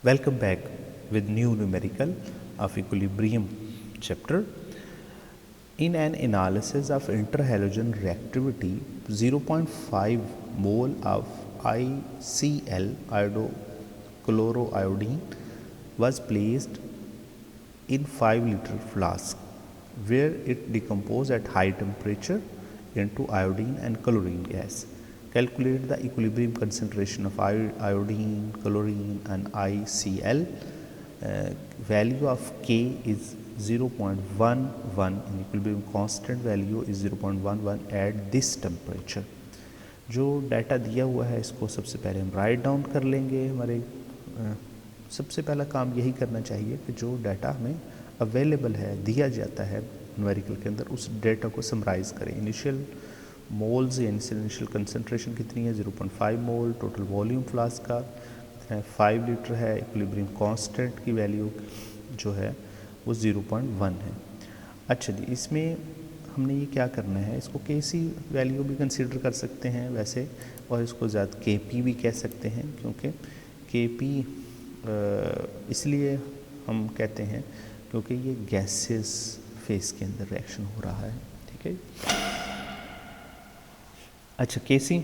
Welcome back with new numerical of equilibrium chapter. In an analysis of interhalogen reactivity, 0.5 mole of ICl iodochloroiodine was placed in 5-liter flask where it decomposed at high temperature into iodine and chlorine gas. Calculate the equilibrium concentration of iodine, chlorine and ICl. Value of K is 0.11 and equilibrium constant value is 0.11 at this temperature. जो data दिया हुआ है इसको सबसे पहले हम write down कर लेंगे. हमारे सबसे पहला काम यही करना चाहिए कि जो डाटा हमें अवेलेबल है, दिया जाता है न्यूमेरिकल के अंदर, उस डाटा को समराइज़ करें. इनिशियल मोल्स या इनिशियल कंसंट्रेशन कितनी है? 0.5 मोल. टोटल वॉल्यूम फ्लास्क का 5 लीटर है. इक्विलिब्रियम कांस्टेंट की वैल्यू जो है वो 0.1 है. अच्छा जी, इसमें हमने ये क्या करना है, इसको केसी वैल्यू भी कंसीडर कर सकते हैं वैसे, और इसको ज़्यादा केपी भी कह सकते हैं, क्योंकि केपी इसलिए हम कहते हैं क्योंकि ये गैसेस फेस के अंदर रिएक्शन हो रहा है. ठीक है. अच्छा, केसी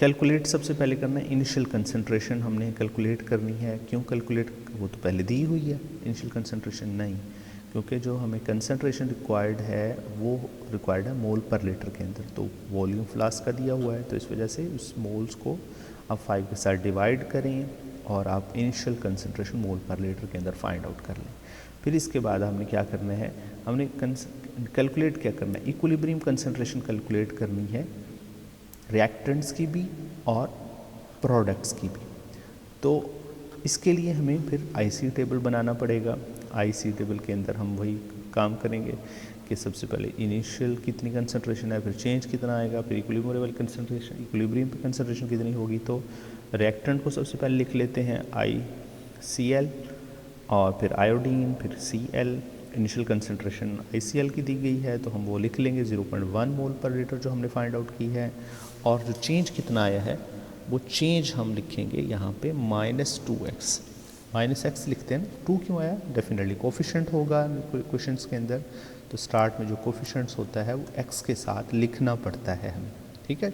कैलकुलेट सबसे पहले करना है. इनिशियल कंसंट्रेशन हमने कैलकुलेट करनी है. क्यों कैलकुलेट? वो तो पहले दी हुई है. इनिशियल कंसंट्रेशन नहीं, क्योंकि जो हमें कंसंट्रेशन रिक्वायर्ड है वो रिक्वायर्ड है मोल पर लीटर के अंदर. तो वॉल्यूम फ्लास्क का दिया हुआ है, तो इस वजह से उस मोल्स को आप 5 के साथ डिवाइड करें और आप इनिशियल कंसंट्रेशन मोल पर लीटर के अंदर फाइंड आउट कर लें. फिर इसके बाद हमने क्या करना है, हमने कैलकुलेट क्या करना है, इक्विलिब्रियम कंसंट्रेशन कैलकुलेट करनी है रिएक्टेंट्स की भी और प्रोडक्ट्स की भी. तो इसके लिए हमें फिर आईसी टेबल बनाना पड़ेगा. आईसी टेबल के अंदर हम वही काम करेंगे कि सबसे पहले इनिशियल कितनी कंसंट्रेशन है, फिर चेंज कितना आएगा, फिर इक्विलिब्रियम लेवल कंसंट्रेशन, इक्विलिब्रियम पे कंसंट्रेशन कितनी होगी. तो रिएक्टेंट को सबसे पहले लिख लेते हैं ICl, और फिर आयोडीन, फिर Cl. इनिशियल कंसंट्रेशन ICl की दी गई है तो हम वो लिख लेंगे 0.1 मोल पर लीटर जो हमने फाइंड आउट की है. और जो चेंज कितना आया है वो चेंज हम लिखेंगे यहाँ पे -2x. -x लिखते हैं. 2 क्यों आया? डेफिनेटली कोफिशिएंट होगा क्वेश्चंस के अंदर, तो स्टार्ट में जो कोफिशिएंट्स होता है वो x के साथ लिखना पड़ता है हमें. ठीक है.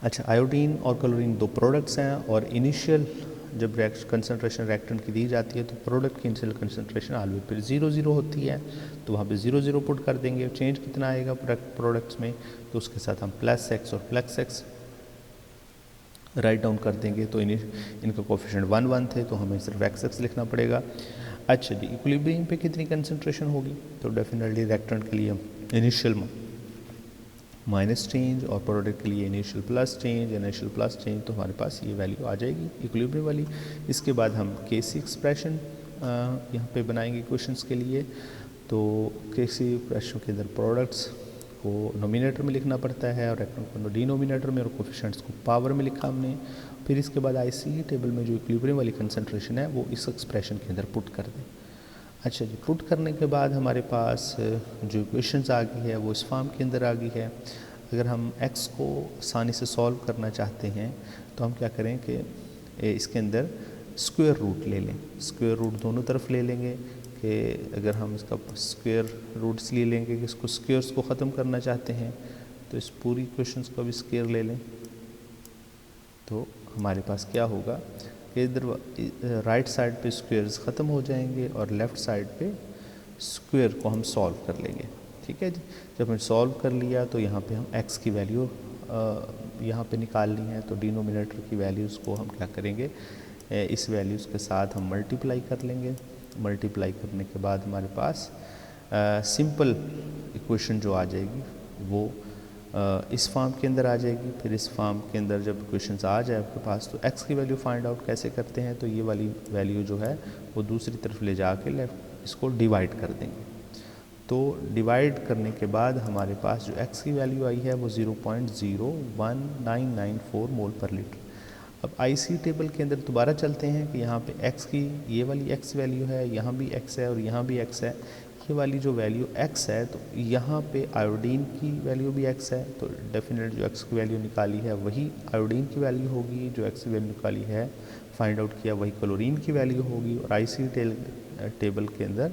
अच्छा, आयोडीन और क्लोरीन 2 प्रोडक्ट्स हैं, और इनिशियल जब कंसंट्रेशन रिएक्टेंट की दी जाती है तो प्रोडक्ट की इनिशियल कंसंट्रेशन ऑलवेज फिर 0 होती है, तो वहाँ पे 0 पुट कर देंगे. चेंज कितना आएगा प्रोडक्ट्स में, तो उसके साथ हम +x और +x राइट डाउन कर देंगे. तो इनका कोफिशिएंट 1 थे, तो हमें सिर्फ x लिखना पड़ेगा. अच्छा जी, इक्विलिब्रियम पे कितनी कंसंट्रेशन होगी, तो डेफिनेटली रिएक्टेंट के लिए इनिशियल माइनस चेंज और प्रोडक्ट के लिए इनिशियल प्लस चेंज, तो हमारे पास ये वैल्यू आ जाएगी इक्विलिब्रियम वाली. इसके बाद हम केसी एक्सप्रेशन यहाँ पे बनाएंगे क्वेश्चंस के लिए. तो केसी एक्सप्रेशन के अंदर प्रोडक्ट्स को नोमिनेटर में लिखना पड़ता है और रिएक्टेंट को डिनोमिनेटर में, और कोफिशिएंट्स को पावर में लिखा हमने. फिर इसके बाद आईसी टेबल में जो इक्विलिब्रियम वाली कंसंट्रेशन है वो इस एक्सप्रेशन के अंदर पुट कर दें. अच्छा जी, पुट करने के बाद हमारे पास जो इक्वेशंस आ गई है वो इस फॉर्म के अंदर आ गई है. अगर हम x को आसानी से सॉल्व करना चाहते हैं तो हम क्या करें कि इसके अंदर स्क्वायर रूट ले लें. स्क्वायर रूट दोनों तरफ ले लेंगे कि अगर हम इसका स्क्वायर रूट इसलिए लेंगे कि इसको स्क्वायर्स को ख़त्म करना चाहते हैं, तो इस पूरी इक्वेशंस को भी स्क्वायर ले लें. तो हमारे पास क्या होगा कि इधर राइट साइड पे स्क्वायर्स ख़त्म हो जाएंगे और लेफ़्ट साइड पे स्क्वायर को हम सॉल्व कर लेंगे. ठीक है जी. जब हमने सॉल्व कर लिया तो यहाँ पे हम x की वैल्यू यहाँ पे निकालनी है, तो डिनोमिनेटर की वैल्यूज़ को हम क्या करेंगे, इस वैल्यूज़ के साथ हम मल्टीप्लाई कर लेंगे. मल्टीप्लाई करने के बाद हमारे पास सिंपल इक्वेशन जो आ जाएगी वो इस फॉर्म के अंदर आ जाएगी. फिर इस फॉर्म के अंदर जब इक्वेशंस आ जाए आपके पास, तो x की वैल्यू फाइंड आउट कैसे करते हैं, तो ये वाली वैल्यू जो है वो दूसरी तरफ ले जाके लेफ्ट इसको डिवाइड कर देंगे. तो डिवाइड करने के बाद हमारे पास जो x की वैल्यू आई है वो 0.01994 मोल पर लीटर. अब आईसी टेबल के अंदर दोबारा चलते हैं कि यहाँ पे x की ये वाली x वैल्यू है, यहाँ भी x है और यहाँ भी x है. ये वाली जो वैल्यू x है, तो यहाँ पे आयोडीन की वैल्यू भी x है, तो डेफिनेट जो x की वैल्यू निकाली है वही आयोडीन की वैल्यू होगी. जो x की वैल्यू निकाली है फाइंड आउट किया वही क्लोरीन की वैल्यू होगी। और टेबल के अंदर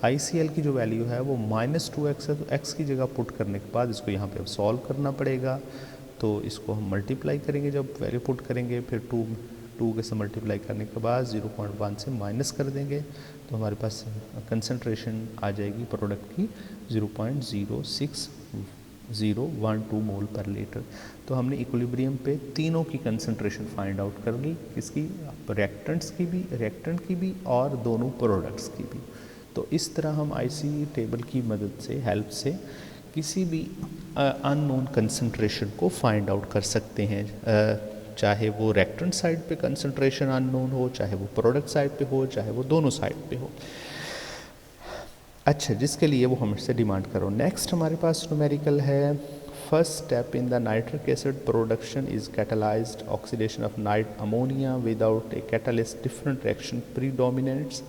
ICl की जो वैल्यू है वो -2x है, तो x की जगह पुट करने के बाद इसको यहाँ पे अब सॉल्व करना पड़ेगा। तो इसको हम मल्टीप्लाई करेंगे, जब वैल्यू पुट करेंगे फिर 2 के से मल्टीप्लाई करने के बाद 0.1 से माइनस कर देंगे, तो हमारे पास कंसंट्रेशन आ जाएगी प्रोडक्ट की 0.06012 मोल पर लीटर। तो हमने इक्विलिब्रियम पे तीनों की कंसंट्रेशन फाइंड आउट कर ली, किसकी, रिएक्टेंट की भी और दोनों प्रोडक्ट्स की भी। तो इस तरह हम IC टेबल की मदद से, हेल्प से किसी भी अननोन कंसंट्रेशन को फाइंड आउट कर सकते हैं, चाहे वो रिएक्टेंट साइड पे कंसंट्रेशन अननोन हो, चाहे वो प्रोडक्ट साइड पे हो, चाहे वो दोनों साइड पे हो। अच्छा, जिसके लिए वो हमसे डिमांड करो। नेक्स्ट हमारे पास न्यूमेरिकल है, first step in the nitric acid production is catalysed oxidation of ammonia without a catalyst, different reaction predominates,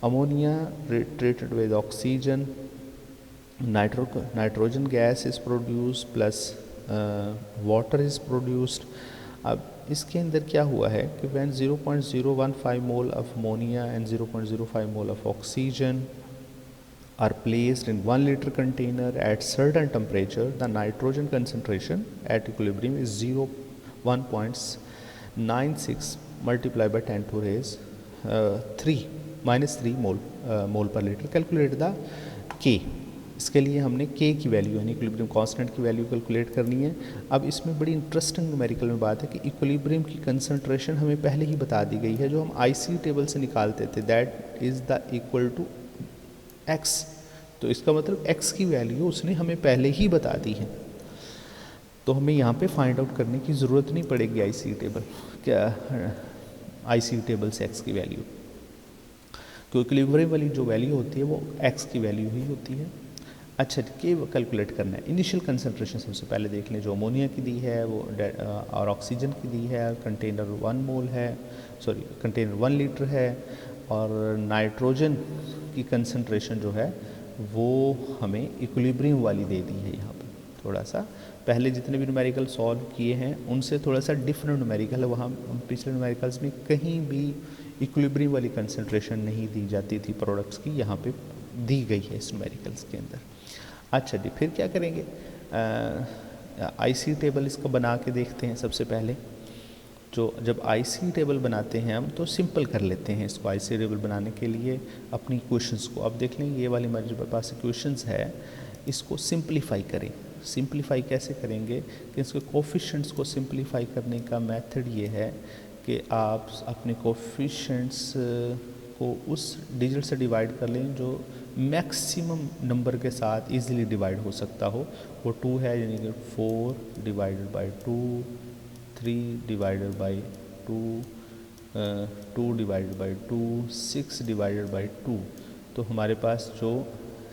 ammonia treated with oxygen, nitrogen gas is produced plus water is produced। अब इसके अंदर क्या हुआ है कि when 0.015 mole of ammonia and 0.05 mole of oxygen are placed in 1 liter container at certain temperature, the nitrogen concentration at equilibrium is 1.96 multiplied by 10 to raise 3 मोल पर litre. Calculate the के, इसके लिए हमने के की वैल्यू यानी इक्विलिब्रियम कांस्टेंट की value calculate करनी है। अब इसमें बड़ी इंटरेस्टिंग न्यूमेरिकल में बात है कि इक्विलिब्रियम की कंसंट्रेशन हमें पहले ही बता दी गई है, जो हम IC टेबल से निकालते थे, that is the equal to x। तो इसका मतलब x की वैल्यू उसने हमें पहले ही बता दी है, तो हमें यहाँ पे फाइंड आउट करने की ज़रूरत नहीं पड़ेगी IC टेबल से x की वैल्यू, तो इक्विलिब्रियम वाली जो वैल्यू होती है वो x की वैल्यू ही होती है। अच्छा, के कैलकुलेट करना है। इनिशियल कंसंट्रेशन सबसे पहले देख लें, जो अमोनिया की दी है वो और ऑक्सीजन की दी है, कंटेनर 1 मोल है, सॉरी कंटेनर 1 लीटर है, और नाइट्रोजन की कंसंट्रेशन जो है वो हमें इक्विलिब्रियम वाली दे दी है। यहाँ पर थोड़ा सा पहले जितने भी न्यूमेरिकल सॉल्व किए हैं उनसे थोड़ा सा डिफरेंट न्यूमेरिकल है, वहाँ पिछले न्यूमेरिकल्स में कहीं भी इक्विलिब्रियम वाली कंसंट्रेशन नहीं दी जाती थी प्रोडक्ट्स की, यहाँ पे दी गई है इस न्यूमेरिकल्स के अंदर। अच्छा जी, फिर क्या करेंगे, IC टेबल इसका बना के देखते हैं। सबसे पहले जब IC टेबल बनाते हैं हम तो सिंपल कर लेते हैं इसको। IC टेबल बनाने के लिए अपनी इक्वेशंस को, अब देख लें ये वाली हमारे पास इक्वेशंस है, इसको सिंप्लीफाई करें। सिंप्लीफाई कैसे करेंगे कि इसके कोफिशिएंट्स को सिंप्लीफाई करने का मेथड ये है कि आप अपने कोफिशिएंट्स को उस डिजिट से डिवाइड कर लें जो मैक्सिमम नंबर के साथ इजीली डिवाइड हो सकता हो। वो 2 है, यानी कि 4 divided by 2, 3 divided by 2, 2 divided by 2, 6 divided by 2। तो हमारे पास जो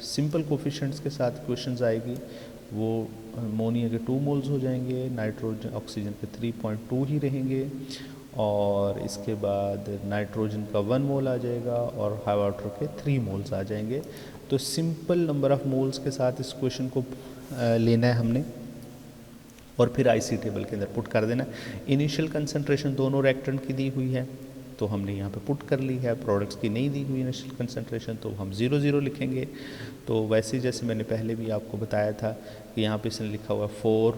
सिंपल कोफिशिएंट्स के साथ इक्वेशंस आएगी वो अमोनिया के 2 मोल्स हो जाएंगे, नाइट्रोजन ऑक्सीजन के 3.2 ही रहेंगे, और इसके बाद नाइट्रोजन का 1 मोल आ जाएगा और हाई वाटर के 3 मोल्स आ जाएंगे। तो सिंपल नंबर ऑफ मोल्स के साथ इस क्वेश्चन को लेना है हमने, और फिर IC टेबल के अंदर पुट कर देना। इनिशियल कंसंट्रेशन दोनों रिएक्टेंट की दी हुई है तो हमने यहाँ पे पुट कर ली है, प्रोडक्ट्स की नहीं दी हुई इनिशियल कंसंट्रेशन तो हम 0 लिखेंगे। तो वैसे जैसे मैंने पहले भी आपको बताया था कि यहाँ पे इसने लिखा हुआ 4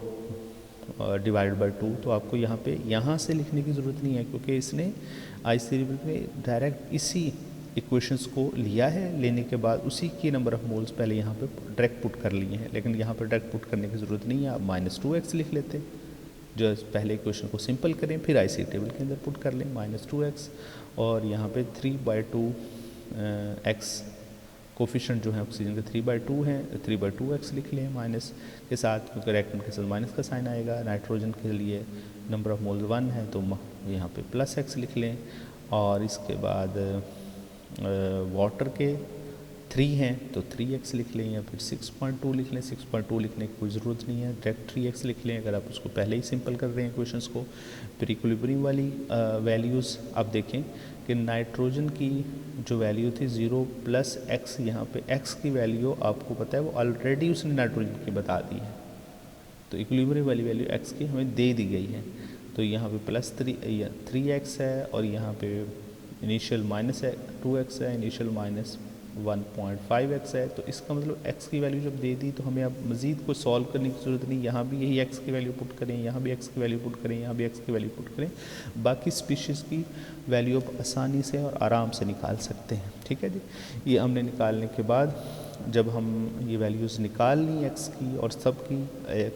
डिवाइड बाई 2, तो आपको यहाँ से लिखने की ज़रूरत नहीं है, क्योंकि इसने IC टेबल में डायरेक्ट इसी इक्वेशंस को लिया है, लेने के बाद उसी की नंबर ऑफ मोल्स पहले यहाँ पे डायरेक्ट पुट कर लिए हैं। लेकिन यहाँ पर डायरेक्ट पुट करने की ज़रूरत नहीं है, आप -2x लिख लेते, जो पहले इक्वेशन को सिंपल करें फिर IC टेबल के अंदर पुट कर लें -2x, और यहाँ पे 3/2 x कोफिशिएंट जो है ऑक्सीजन के 3/2 हैं, 3/2x लिख लें माइनस के साथ, क्योंकि रिएक्टेंट के साथ माइनस का साइन आएगा। नाइट्रोजन के लिए नंबर ऑफ मोल्स 1 है तो यहाँ पे +x लिख लें, और इसके बाद वाटर के 3 हैं तो 3x लिख लें, या फिर 6.2 लिख लें। 6.2 लिखने की कोई ज़रूरत नहीं है, डायरेक्ट 3x लिख लें अगर आप उसको पहले ही सिंपल कर रहे हैं क्वेश्चंस को। फिर इक्विलिब्रियम वाली वैल्यूज़ आप देखें कि नाइट्रोजन की जो वैल्यू थी 0 + x, यहाँ पे x की वैल्यू आपको पता है वो ऑलरेडी उसने नाइट्रोजन की बता दी है, तो इक्विलिब्रियम वाली वैल्यू x की हमें दे दी गई है। तो यहाँ पे +3x है और यहाँ पे इनिशियल -2x है, इनिशियल -1.5x है। तो इसका मतलब x की वैल्यू जब दे दी तो हमें अब मज़ीद कोई सॉल्व करने की ज़रूरत नहीं, यहाँ भी यही x की वैल्यू पुट करें, यहाँ भी x की वैल्यू पुट करें, यहाँ भी x की वैल्यू पुट करें, बाकी स्पीशीज़ की वैल्यू अब आसानी से और आराम से निकाल सकते हैं। ठीक है जी, ये हमने निकालने के बाद जब हम ये वैल्यूज़ निकाल ली x की और सब की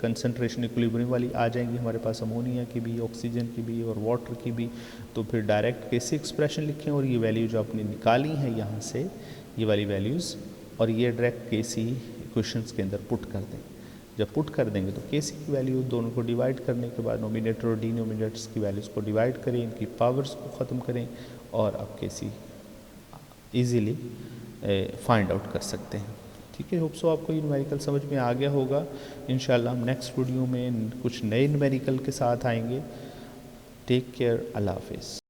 कंसंट्रेशन इक्विलिब्रियम वाली आ जाएंगी हमारे पास, अमोनिया की भी, ऑक्सीजन की भी और वाटर की भी, तो फिर डायरेक्ट केसी एक्सप्रेशन लिखें और ये वैल्यू जो आपने निकाली है यहाँ से, ये वाली वैल्यूज़, और ये डायरेक्ट केसी इक्वेशंस के अंदर पुट कर दें। जब पुट कर देंगे तो केसी की वैल्यू दोनों को डिवाइड करने के बाद नोमिनेटर और डिनोमिनेटर्स की वैल्यूज़ को डिवाइड करें, इनकी पावर्स को ख़त्म करें और आप केसी ईज़िली फाइंड आउट कर सकते हैं। ठीक है, होप सो आपको ये न्यूमेरिकल समझ में आ गया होगा। इंशाल्लाह हम नेक्स्ट वीडियो में कुछ नए न्यूमेरिकल के साथ आएंगे। टेक केयर, अल्लाह हाफिज़।